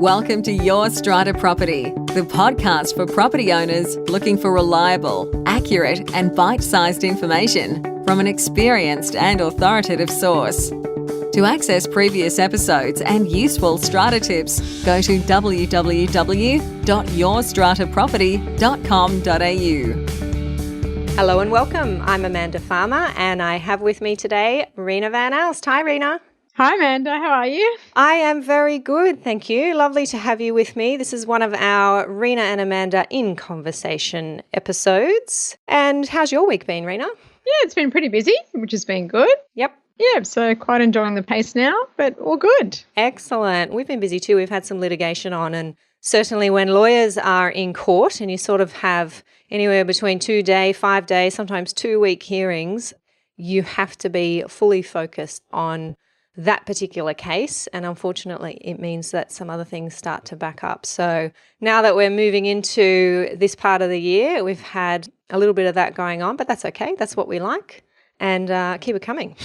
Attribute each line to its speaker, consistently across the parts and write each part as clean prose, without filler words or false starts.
Speaker 1: Welcome to Your Strata Property, the podcast for property owners looking for reliable, accurate, and bite-sized information from an experienced and authoritative source. To access previous episodes and useful strata tips, go to www.yourstrataproperty.com.au.
Speaker 2: Hello and welcome. I'm Amanda Farmer and I have with me today Reena Van Aalst. Hi, Reena.
Speaker 3: Hi, Amanda. How are you?
Speaker 2: I am very good, thank you. Lovely to have you with me. This is one of our Reena and Amanda in Conversation episodes. And how's your week been, Reena?
Speaker 3: Yeah, it's been pretty busy, which has been good.
Speaker 2: Yep.
Speaker 3: Yeah, so quite enjoying the pace now, but all good.
Speaker 2: Excellent. We've been busy too. We've had some litigation on, and certainly when lawyers are in court and you sort of have anywhere between 2-day, 5-day, sometimes 2-week hearings, you have to be fully focused on that particular case, and unfortunately it means that some other things start to back up. So now that we're moving into this part of the year, we've had a little bit of that going on, but that's okay. That's what we like, and keep it coming.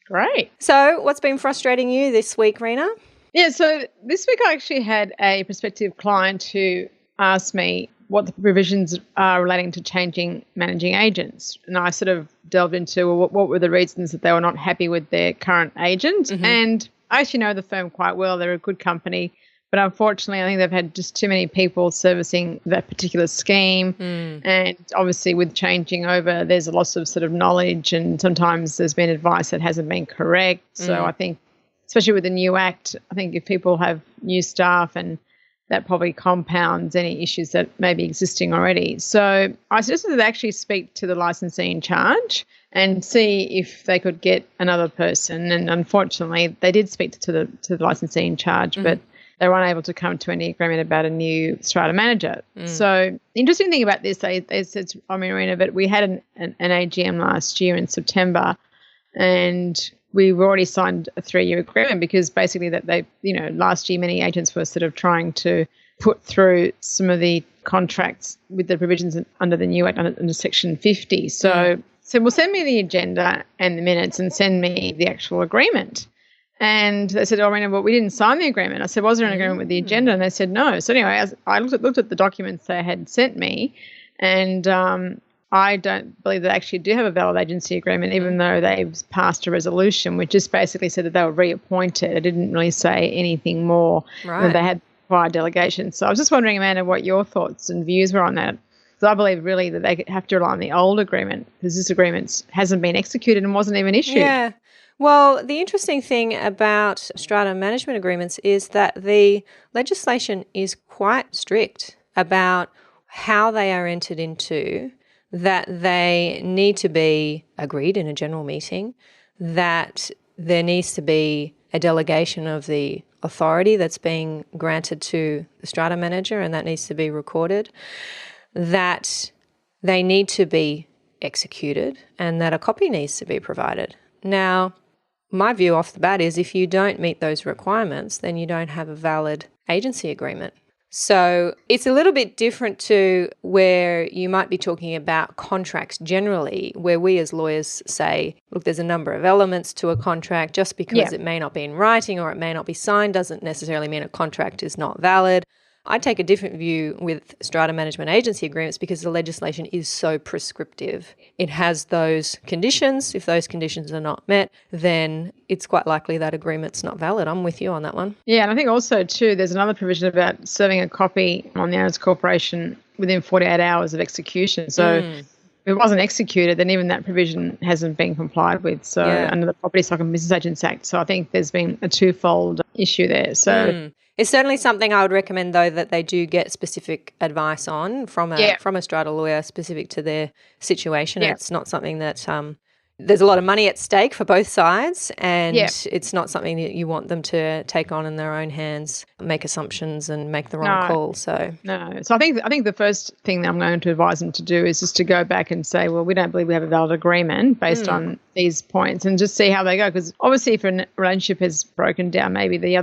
Speaker 3: Great.
Speaker 2: So what's been frustrating you this week, Reena?
Speaker 3: Yeah, so this week I actually had a prospective client who asked me what the provisions are relating to changing managing agents. And I sort of delved into what were the reasons that they were not happy with their current agent. Mm-hmm. And I actually know the firm quite well. They're a good company. But unfortunately, I think they've had just too many people servicing that particular scheme. And obviously with changing over, there's a loss of sort of knowledge, and sometimes there's been advice that hasn't been correct. So I think, especially with the new act, I think if people have new staff, and that probably compounds any issues that may be existing already. So I suggested that they actually speak to the licensee in charge and see if they could get another person. And unfortunately, they did speak to the licensee in charge, but they were unable to come to any agreement about a new strata manager. So the interesting thing about this, they said, Reena, but we had an AGM last year in September, and we've already signed a 3-year agreement, because basically that they, last year many agents were sort of trying to put through some of the contracts with the provisions under the new act under Section 50. So well, send me the agenda and the minutes and send me the actual agreement. And they said, Reena, well, we didn't sign the agreement. I said, was there an agreement with the agenda? And they said, no. So anyway, I looked at the documents they had sent me, and I don't believe they actually do have a valid agency agreement, even though they've passed a resolution, which just basically said that they were reappointed. It didn't really say anything more than they had prior delegations. So I was just wondering, Amanda, what your thoughts and views were on that. Because I believe really that they have to rely on the old agreement, because this agreement hasn't been executed and wasn't even issued.
Speaker 2: Yeah. Well, the interesting thing about strata management agreements is that the legislation is quite strict about how they are entered into, that they need to be agreed in a general meeting, that there needs to be a delegation of the authority that's being granted to the strata manager, and that needs to be recorded, that they need to be executed, and that a copy needs to be provided. Now, my view off the bat is if you don't meet those requirements, then you don't have a valid agency agreement. So it's a little bit different to where you might be talking about contracts generally, where we as lawyers say, look, there's a number of elements to a contract. Just because it may not be in writing or it may not be signed doesn't necessarily mean a contract is not valid. I take a different view with strata management agency agreements, because the legislation is so prescriptive. It has those conditions. If those conditions are not met, then it's quite likely that agreement's not valid. I'm with you on that one.
Speaker 3: Yeah, and I think also too, there's another provision about serving a copy on the owner's corporation within 48 hours of execution. So if it wasn't executed, then even that provision hasn't been complied with. So under the Property Stock and Business Agents Act. So I think there's been a twofold issue there. So
Speaker 2: it's certainly something I would recommend, though, that they do get specific advice on from a strata lawyer specific to their situation. Yeah. It's not something that there's a lot of money at stake for both sides, and it's not something that you want them to take on in their own hands, make assumptions and make the wrong call. So
Speaker 3: I think the first thing that I'm going to advise them to do is just to go back and say, well, we don't believe we have a valid agreement based on these points, and just see how they go. Because obviously if a relationship has broken down, maybe the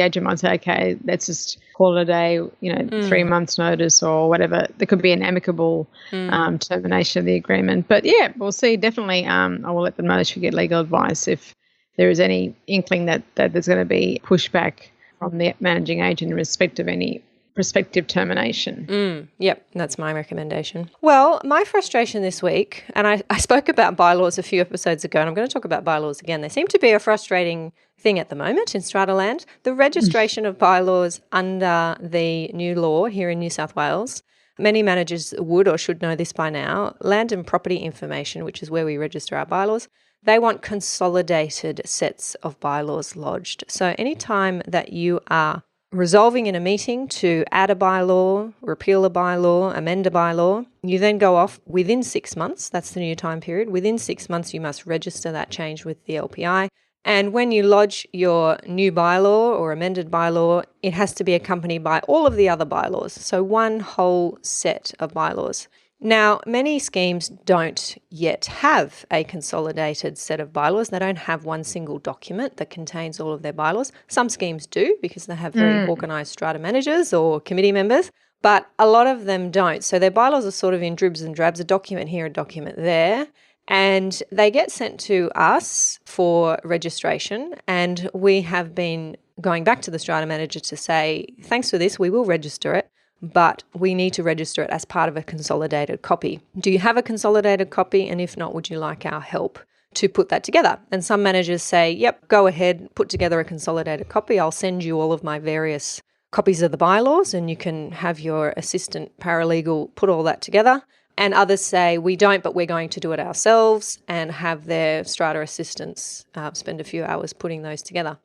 Speaker 3: agent might say, okay, let's just call it a day, 3 months notice or whatever. There could be an amicable termination of the agreement. But yeah, we'll see. Definitely I will let them know they should get legal advice if there is any inkling that there's going to be pushback from the managing agent in respect of any prospective termination.
Speaker 2: Yep, that's my recommendation. Well, my frustration this week, and I spoke about bylaws a few episodes ago, and I'm going to talk about bylaws again. They seem to be a frustrating thing at the moment in Strataland. The registration of bylaws under the new law here in New South Wales, many managers would or should know this by now. Land and property information, which is where we register our bylaws, they want consolidated sets of bylaws lodged. So anytime that you are resolving in a meeting to add a bylaw, repeal a bylaw, amend a bylaw, you then go off within 6 months. That's the new time period. Within 6 months, you must register that change with the LPI. And when you lodge your new bylaw or amended bylaw, it has to be accompanied by all of the other bylaws. So one whole set of bylaws. Now, many schemes don't yet have a consolidated set of bylaws. They don't have one single document that contains all of their bylaws. Some schemes do because they have very organised strata managers or committee members, but a lot of them don't. So their bylaws are sort of in dribs and drabs, a document here, a document there, and they get sent to us for registration, and we have been going back to the strata manager to say, thanks for this, we will register it, but we need to register it as part of a consolidated copy. Do you have a consolidated copy? And if not, would you like our help to put that together? And some managers say, yep, go ahead, put together a consolidated copy. I'll send you all of my various copies of the bylaws and you can have your assistant paralegal put all that together. And others say, we don't, but we're going to do it ourselves and have their strata assistants spend a few hours putting those together.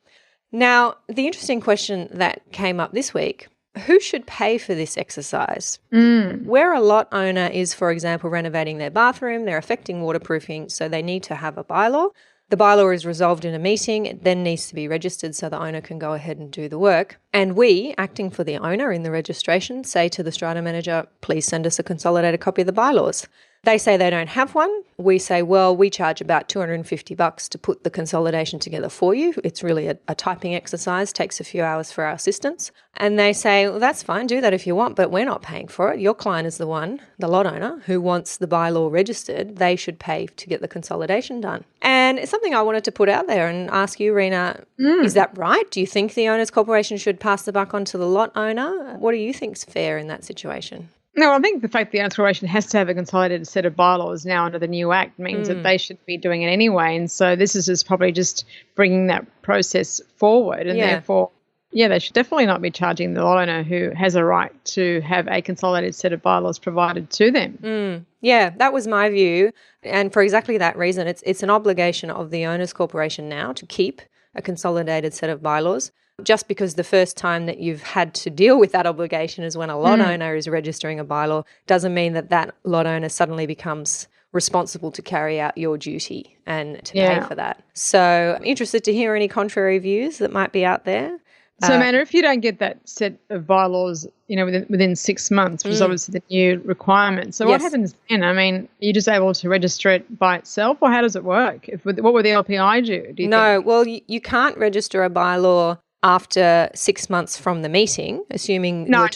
Speaker 2: Now, the interesting question that came up this week, who should pay for this exercise? Where a lot owner is, for example, renovating their bathroom, they're affecting waterproofing, so they need to have a bylaw. The bylaw is resolved in a meeting, it then needs to be registered so the owner can go ahead and do the work. And we, acting for the owner in the registration, say to the strata manager, please send us a consolidated copy of the bylaws. They say they don't have one. We say, well, we charge about $250 to put the consolidation together for you. It's really a typing exercise, takes a few hours for our assistants. And they say, well, that's fine, do that if you want, but we're not paying for it. Your client is the one, the lot owner, who wants the bylaw registered. They should pay to get the consolidation done. And it's something I wanted to put out there and ask you, Reena, is that right? Do you think the owners corporation should pass the buck on to the lot owner? What do you think's fair in that situation?
Speaker 3: No, I think the fact the owners corporation has to have a consolidated set of bylaws now under the new Act means that they should be doing it anyway. And so this is just probably just bringing that process forward. And therefore, they should definitely not be charging the lot owner who has a right to have a consolidated set of bylaws provided to them.
Speaker 2: Yeah, that was my view. And for exactly that reason, it's an obligation of the owners corporation now to keep a consolidated set of bylaws. Just because the first time that you've had to deal with that obligation is when a lot owner is registering a bylaw doesn't mean that that lot owner suddenly becomes responsible to carry out your duty and to pay for that. So I'm interested to hear any contrary views that might be out there.
Speaker 3: So, Amanda, if you don't get that set of bylaws, within 6 months, which is obviously the new requirement, so what happens then? I mean, are you just able to register it by itself, or how does it work? What would the LPI do you think?
Speaker 2: Well, you can't register a bylaw after 6 months from the meeting, assuming
Speaker 3: but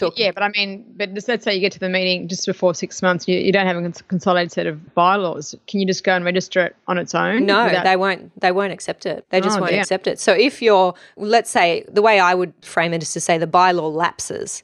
Speaker 3: let's say you get to the meeting just before 6 months, you don't have a consolidated set of bylaws. Can you just go and register it on its own?
Speaker 2: No, they won't accept it. They just won't accept it. So if let's say, the way I would frame it is to say the bylaw lapses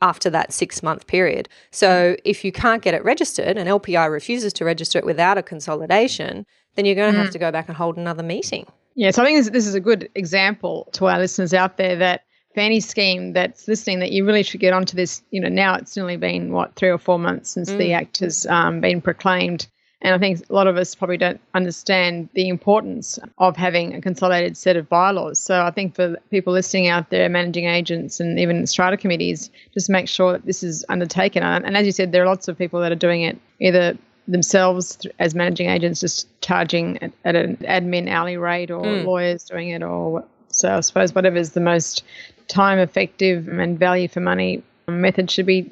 Speaker 2: after that 6 month period. So if you can't get it registered and LPI refuses to register it without a consolidation, then you're going to have to go back and hold another meeting.
Speaker 3: Yeah, so I think this is a good example to our listeners out there that for any scheme that's listening, that you really should get onto this. Now it's only been, 3 or 4 months since the Act has been proclaimed. And I think a lot of us probably don't understand the importance of having a consolidated set of bylaws. So I think for people listening out there, managing agents and even strata committees, just make sure that this is undertaken. And as you said, there are lots of people that are doing it either themselves as managing agents, just charging at an admin hourly rate, or lawyers doing it, so I suppose whatever is the most time effective and value for money method should be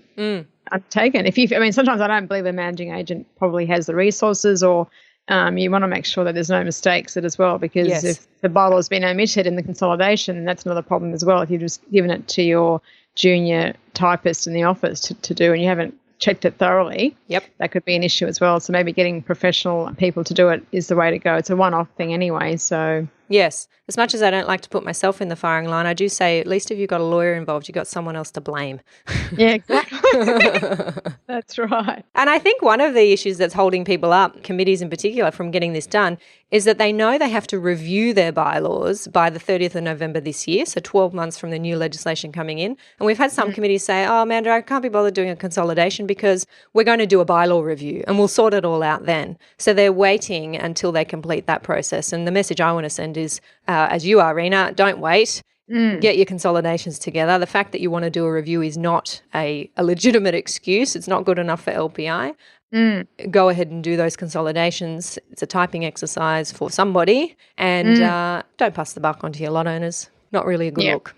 Speaker 3: undertaken. Sometimes I don't believe a managing agent probably has the resources, or you want to make sure that there's no mistakes as well, because if the bylaw has been omitted in the consolidation, that's another problem as well. If you've just given it to your junior typist in the office to do and you haven't checked it thoroughly,
Speaker 2: Yep.
Speaker 3: that could be an issue as well. So maybe getting professional people to do it is the way to go. It's a one-off thing anyway, so...
Speaker 2: Yes. As much as I don't like to put myself in the firing line, I do say at least if you've got a lawyer involved, you've got someone else to blame.
Speaker 3: Yeah, exactly. That's right.
Speaker 2: And I think one of the issues that's holding people up, committees in particular, from getting this done is that they know they have to review their bylaws by the 30th of November this year, so 12 months from the new legislation coming in. And we've had some committees say, oh, Amanda, I can't be bothered doing a consolidation because we're going to do a bylaw review and we'll sort it all out then. So they're waiting until they complete that process. And the message I want to send is, as you are, Reena, don't wait. Get your consolidations together. The fact that you want to do a review is not a legitimate excuse. It's not good enough for LPI. Go ahead and do those consolidations. It's a typing exercise for somebody. And don't pass the buck onto your lot owners. Not really a good look.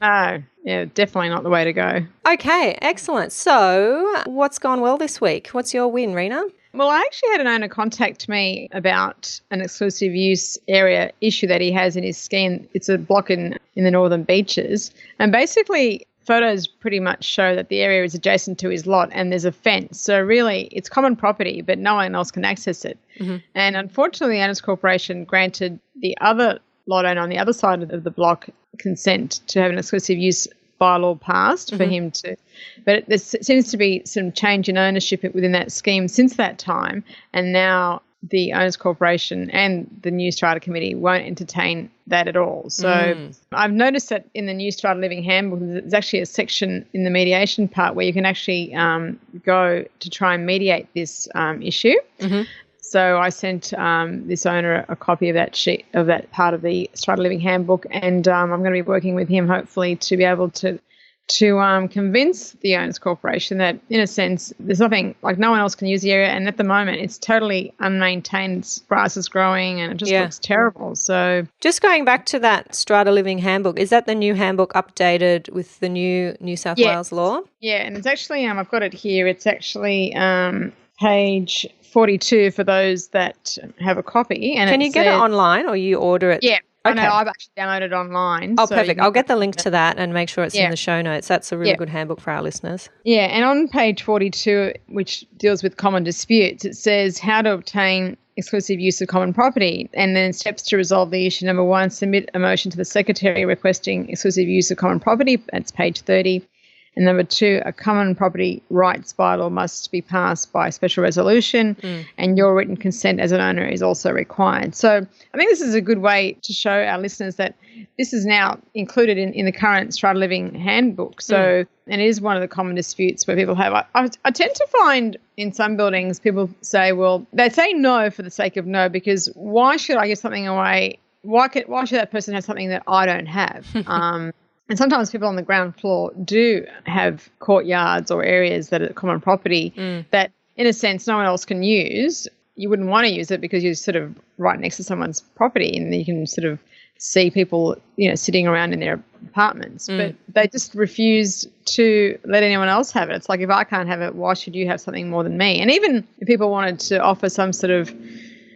Speaker 3: Oh, yeah, definitely not the way to go.
Speaker 2: Okay, excellent. So what's gone well this week? What's your win, Reena?
Speaker 3: Well, I actually had an owner contact me about an exclusive use area issue that he has in his scheme. It's a block in the Northern Beaches. And basically, photos pretty much show that the area is adjacent to his lot and there's a fence. So really, it's common property, but no one else can access it. And unfortunately, the Owners Corporation granted the other lot owner on the other side of the block consent to have an exclusive use bylaw passed for him to, but there seems to be some change in ownership within that scheme since that time, and now the Owners Corporation and the New Strata Committee won't entertain that at all. So I've noticed that in the New Strata Living Handbook, there's actually a section in the mediation part where you can actually go to try and mediate this issue. So I sent this owner a copy of that sheet, of that part of the Strata Living Handbook, and I'm going to be working with him hopefully to be able to convince the Owners Corporation that, in a sense, there's nothing, like no one else can use the area, and at the moment it's totally unmaintained, grass is growing and it just looks terrible. So
Speaker 2: just going back to that Strata Living Handbook, is that the new handbook updated with the new New South Wales law? Yeah,
Speaker 3: and it's actually, I've got it here, it's actually page 42 for those that have a copy. And
Speaker 2: can you get it online or you order it?
Speaker 3: Yeah.
Speaker 2: Okay.
Speaker 3: I know, I've actually downloaded it online.
Speaker 2: Oh, so perfect. I'll get the link to that and make sure it's in the show notes. That's a really good handbook for our listeners.
Speaker 3: Yeah, and on page 42, which deals with common disputes, it says how to obtain exclusive use of common property, and then steps to resolve the issue. Number 1, submit a motion to the Secretary requesting exclusive use of common property. That's page 30. And number 2, a common property rights bylaw must be passed by special resolution, and your written consent as an owner is also required. So I think this is a good way to show our listeners that this is now included in the current Strata Living Handbook. So, and it is one of the common disputes where people have. I tend to find in some buildings people say, well, they say no for the sake of no, because why should I give something away? Why should that person have something that I don't have? And sometimes people on the ground floor do have courtyards or areas that are common property that, in a sense, no one else can use. You wouldn't want to use it because you're sort of right next to someone's property and you can sort of see people, sitting around in their apartments. But they just refuse to let anyone else have it. It's like, if I can't have it, why should you have something more than me? And even if people wanted to offer some sort of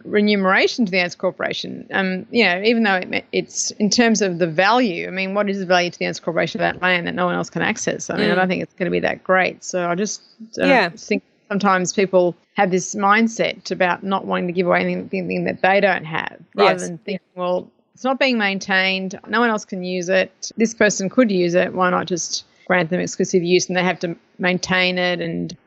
Speaker 3: remuneration to the Owners Corporation, even though it's in terms of the value, what is the value to the Owners Corporation of that land that no one else can access? I don't think it's going to be that great. So I just think sometimes people have this mindset about not wanting to give away anything that they don't have, rather than thinking, well, it's not being maintained, no one else can use it, this person could use it, why not just grant them exclusive use, and they have to maintain it and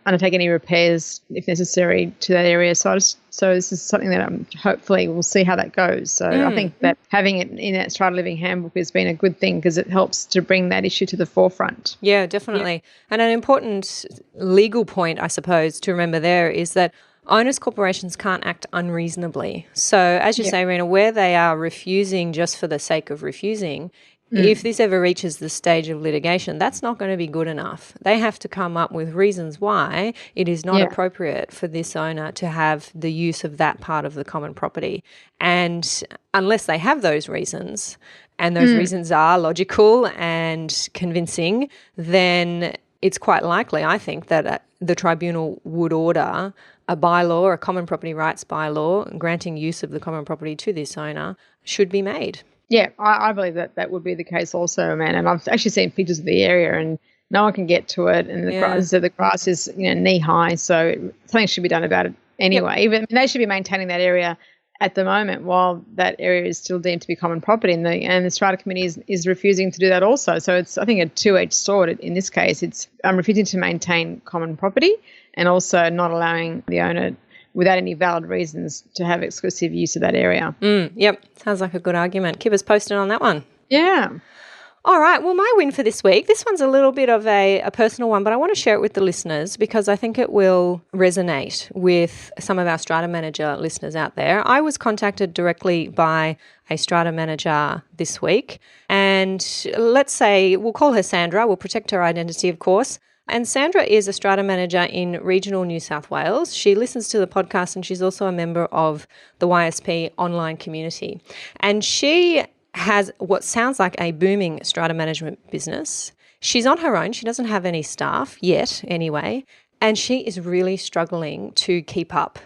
Speaker 3: undertake any repairs if necessary to that area. So this is something that hopefully we'll see how that goes. So I think that having it in that Strata Living Handbook has been a good thing because it helps to bring that issue to the forefront.
Speaker 2: Yeah, definitely. And an important legal point, I suppose, to remember there is that owners corporations can't act unreasonably. So as you say, Reena, where they are refusing just for the sake of refusing, if this ever reaches the stage of litigation, that's not going to be good enough. They have to come up with reasons why it is not appropriate for this owner to have the use of that part of the common property. And unless they have those reasons, and those reasons are logical and convincing, then it's quite likely, I think, that the tribunal would order a bylaw, a common property rights bylaw, granting use of the common property to this owner should be made.
Speaker 3: Yeah, I believe that would be the case also, man. And I've actually seen pictures of the area, and no one can get to it, and the grass is knee high, so something should be done about it anyway. Even they should be maintaining that area at the moment while that area is still deemed to be common property, and the Strata Committee is refusing to do that also. So it's, I think, a two-edged sword. In this case, it's refusing to maintain common property and also not allowing the owner, without any valid reasons, to have exclusive use of that area.
Speaker 2: Yep, sounds like a good argument. Keep us posted on that one.
Speaker 3: Yeah.
Speaker 2: All right, well, my win for this week, this one's a little bit of a personal one, but I want to share it with the listeners because I think it will resonate with some of our Strata Manager listeners out there. I was contacted directly by a Strata Manager this week, and let's say, we'll call her Sandra, we'll protect her identity, of course. And Sandra is a Strata Manager in regional New South Wales. She listens to the podcast and she's also a member of the YSP online community. And she has what sounds like a booming strata management business. She's on her own. She doesn't have any staff yet anyway. And she is really struggling to keep up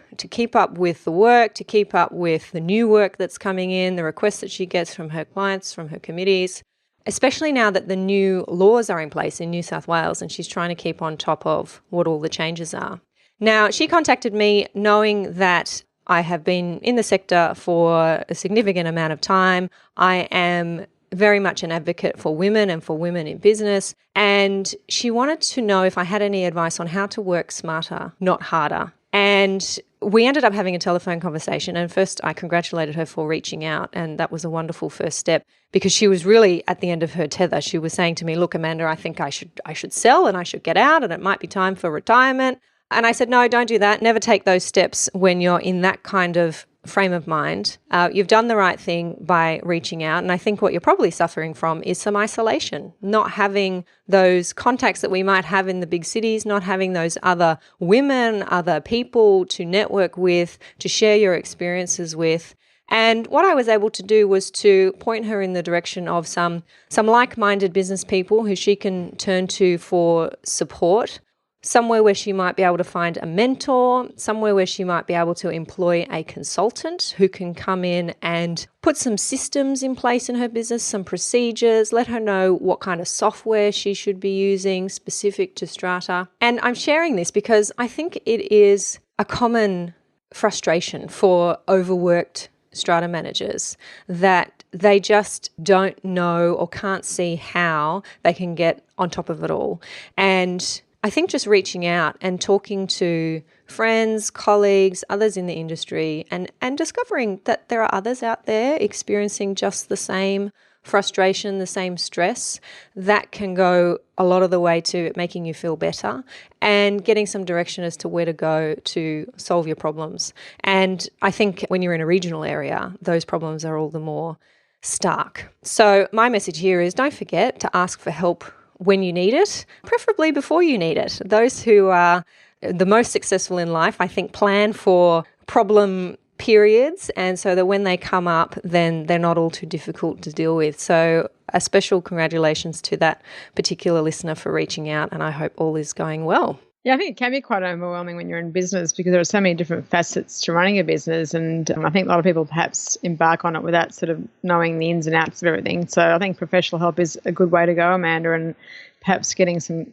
Speaker 2: with the work, to keep up with the new work that's coming in, the requests that she gets from her clients, from her committees, especially now that the new laws are in place in New South Wales and she's trying to keep on top of what all the changes are. Now, she contacted me knowing that I have been in the sector for a significant amount of time. I am very much an advocate for women and for women in business. And she wanted to know if I had any advice on how to work smarter, not harder. And we ended up having a telephone conversation. And first, I congratulated her for reaching out. And that was a wonderful first step because she was really at the end of her tether. She was saying to me, look, Amanda, I think I should sell and I should get out and it might be time for retirement. And I said, no, don't do that. Never take those steps when you're in that kind of frame of mind. You've done the right thing by reaching out. And I think what you're probably suffering from is some isolation, not having those contacts that we might have in the big cities, not having those other women, other people to network with, to share your experiences with. And what I was able to do was to point her in the direction of some like-minded business people who she can turn to for support, somewhere where she might be able to find a mentor, somewhere where she might be able to employ a consultant who can come in and put some systems in place in her business, some procedures, let her know what kind of software she should be using specific to Strata. And I'm sharing this because I think it is a common frustration for overworked Strata managers that they just don't know or can't see how they can get on top of it all. And I think just reaching out and talking to friends, colleagues, others in the industry and discovering that there are others out there experiencing just the same frustration, the same stress, that can go a lot of the way to making you feel better and getting some direction as to where to go to solve your problems. And I think when you're in a regional area, those problems are all the more stark. So my message here is don't forget to ask for help when you need it, preferably before you need it. Those who are the most successful in life, I think, plan for problem periods, and so that when they come up, then they're not all too difficult to deal with. So a special congratulations to that particular listener for reaching out, and I hope all is going well.
Speaker 3: Yeah, I think it can be quite overwhelming when you're in business because there are so many different facets to running a business. And I think a lot of people perhaps embark on it without sort of knowing the ins and outs of everything. So I think professional help is a good way to go, Amanda, and perhaps getting some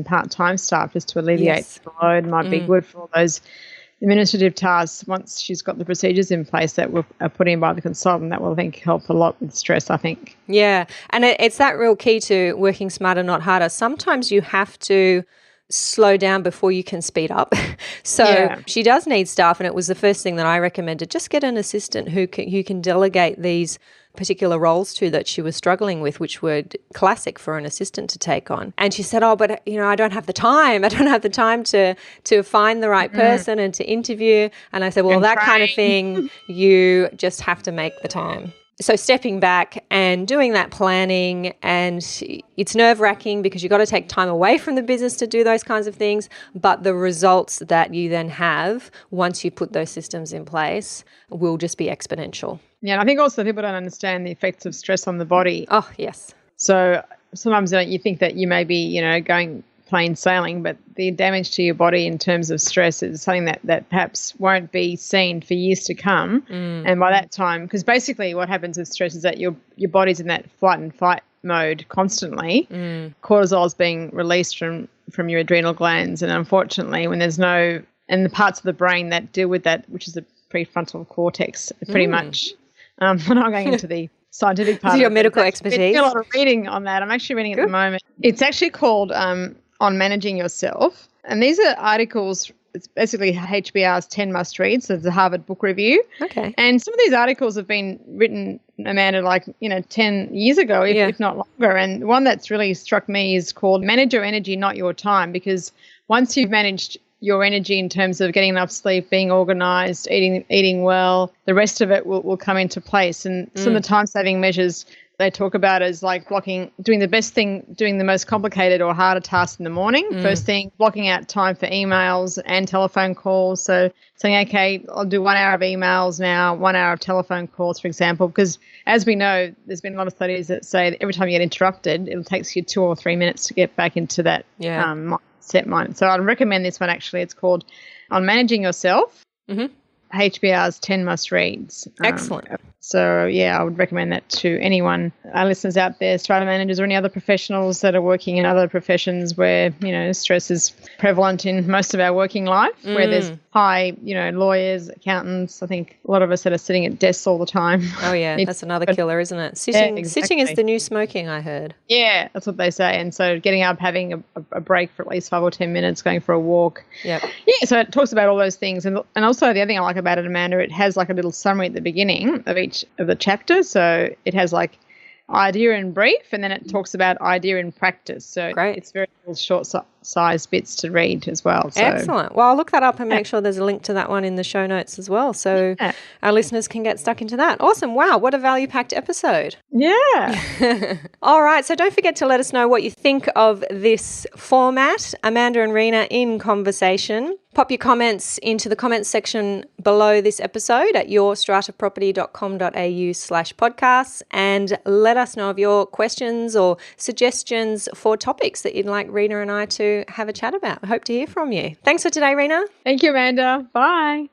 Speaker 3: part-time staff just to alleviate the load might be good for all those administrative tasks. Once she's got the procedures in place that are put in by the consultant, that will, I think, help a lot with stress, I think.
Speaker 2: Yeah, and it's that real key to working smarter, not harder. Sometimes you have to slow down before you can speed up. So she does need staff, and it was the first thing that I recommended. Just get an assistant who can delegate these particular roles to that she was struggling with, which were classic for an assistant to take on. And she said, oh, but I don't have the time. I don't have the time to find the right person and to interview. And I said, well, that kind of thing, you just have to make the time. So stepping back and doing that planning, and it's nerve-wracking because you've got to take time away from the business to do those kinds of things, but the results that you then have once you put those systems in place will just be exponential.
Speaker 3: Yeah, and I think also people don't understand the effects of stress on the body.
Speaker 2: Oh, yes.
Speaker 3: So sometimes you think that you may be, going plain sailing, but the damage to your body in terms of stress is something that perhaps won't be seen for years to come. And by that time, because basically what happens with stress is that your body's in that flight and fight mode constantly. Cortisol is being released from your adrenal glands, and unfortunately, when there's no, and the parts of the brain that deal with that, which is the prefrontal cortex, pretty much. I'm not going into the scientific part.
Speaker 2: This is your
Speaker 3: of it,
Speaker 2: medical
Speaker 3: but
Speaker 2: expertise.
Speaker 3: I've been doing a lot of reading on that. I'm actually reading at the moment. It's actually called On Managing Yourself, and these are articles. It's basically HBR's 10 must reads. So it's a Harvard Book Review.
Speaker 2: Okay.
Speaker 3: And some of these articles have been written, Amanda, 10 years ago, if not longer. And one that's really struck me is called Manage Your Energy, Not Your Time, because once you've managed your energy in terms of getting enough sleep, being organized, eating well, the rest of it will come into place. And some of the time-saving measures they talk about is like doing the best thing, doing the most complicated or harder tasks in the morning. First thing, blocking out time for emails and telephone calls. So saying, okay, I'll do 1 hour of emails now, 1 hour of telephone calls, for example, because as we know, there's been a lot of studies that say that every time you get interrupted, it takes you 2 or 3 minutes to get back into that set mind. So I'd recommend this one actually. It's called On Managing Yourself, HBR's 10 must reads.
Speaker 2: Excellent.
Speaker 3: So, I would recommend that to anyone, our listeners out there, strata managers or any other professionals that are working in other professions where, stress is prevalent in most of our working life, where there's high, lawyers, accountants. I think a lot of us that are sitting at desks all the time.
Speaker 2: Oh, yeah, that's another killer, isn't it? Sitting is the new smoking, I heard. Yeah,
Speaker 3: that's what they say. And so getting up, having a break for at least 5 or 10 minutes, going for a walk.
Speaker 2: Yep.
Speaker 3: Yeah, so it talks about all those things. And also the other thing I like about it, Amanda, it has like a little summary at the beginning of each of the chapter. So it has like idea in brief, and then it talks about idea in practice. So it's very little short-sized bits to read as well. So.
Speaker 2: Excellent. Well, I'll look that up and make sure there's a link to that one in the show notes as well, so our listeners can get stuck into that. Awesome. Wow, what a value-packed episode.
Speaker 3: Yeah.
Speaker 2: All right, so don't forget to let us know what you think of this format, Amanda and Reena in conversation. Pop your comments into the comments section below this episode at yourstrataproperty.com.au/podcasts, and let us know of your questions or suggestions for topics that you'd like Reena and I to have a chat about. I hope to hear from you. Thanks for today, Reena.
Speaker 3: Thank you, Amanda. Bye.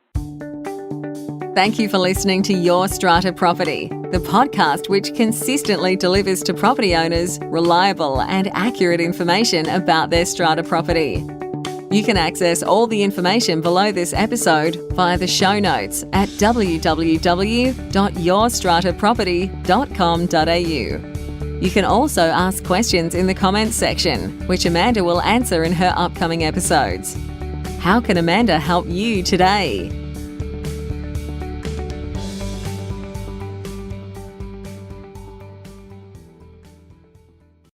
Speaker 1: Thank you for listening to Your Strata Property, the podcast which consistently delivers to property owners reliable and accurate information about their strata property. You can access all the information below this episode via the show notes at www.yourstrataproperty.com.au. You can also ask questions in the comments section, which Amanda will answer in her upcoming episodes. How can Amanda help you today?